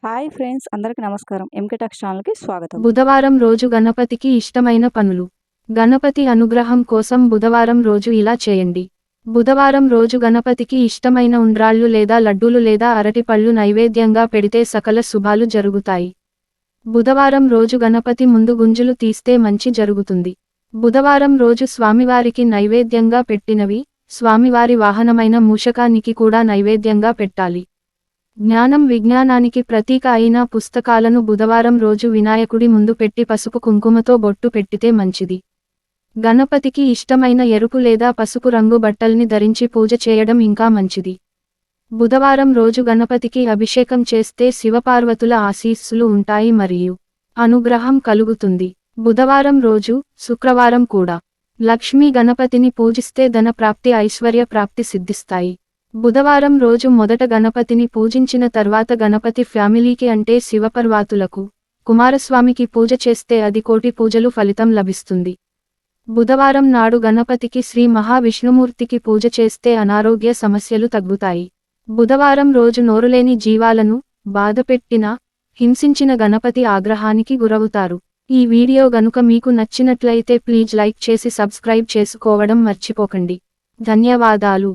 Hi friends, అందరికీ నమస్కారం. MK talks ఛానల్‌కి స్వాగతం. బుధవారం రోజు గణపతికి ఇష్టమైన పనులు. గణపతి అనుగ్రహం కోసం బుధవారం రోజు ఇలా చేయండి. బుధవారం రోజు గణపతికి ఇష్టమైన ఉండ్రాళ్ళు లేదా లడ్డూలు లేదా అరటిపళ్ళు నైవేద్యంగా పెడితే సకల శుభాలు జరుగుతాయి. బుధవారం రోజు గణపతి ముందు గుంజులు తీస్తే మంచి జరుగుతుంది. బుధవారం రోజు స్వామివారికి నైవేద్యంగా పెట్టినవి, స్వామివారి వాహనమైన మూషకానికి కూడా నైవేద్యంగా పెట్టాలి. జ్ఞానం విజ్ఞానానికి ప్రతీక అయిన పుస్తకాలను బుధవారం రోజు వినాయకుడి ముందు పెట్టి పసుపు కుంకుమతో బొట్టు పెట్టితే మంచిది. గణపతికి ఇష్టమైన ఎరుపు లేదా పసుపు రంగు బట్టల్ని ధరించి పూజ చేయడం ఇంకా మంచిది. బుధవారం రోజు గణపతికి అభిషేకం చేస్తే శివపార్వతుల ఆశీస్సులు ఉంటాయి మరియు అనుగ్రహం కలుగుతుంది. బుధవారం రోజు, శుక్రవారం కూడా లక్ష్మీ గణపతిని పూజిస్తే ధన ప్రాప్తి, ఐశ్వర్య ప్రాప్తి సిద్ధిస్తాయి. బుధవారం రోజు మొదట గణపతిని పూజించిన తర్వాత గణపతి ఫ్యామిలీకి అంటే శివపార్వతులకు, కుమారస్వామికి పూజ చేస్తే అది కోటి పూజలు ఫలితం లభిస్తుంది. బుధవారం నాడు గణపతికి శ్రీ మహావిష్ణుమూర్తికి పూజ చేస్తే అనారోగ్య సమస్యలు తగ్గుతాయి. బుధవారం రోజు నోరులేని జీవాలను బాధపెట్టిన, హింసించిన గణపతి ఆగ్రహానికి గురవుతారు. ఈ వీడియో గనుక మీకు నచ్చినట్లయితే ప్లీజ్ లైక్ చేసి సబ్స్క్రైబ్ చేసుకోవడం మర్చిపోకండి. ధన్యవాదాలు.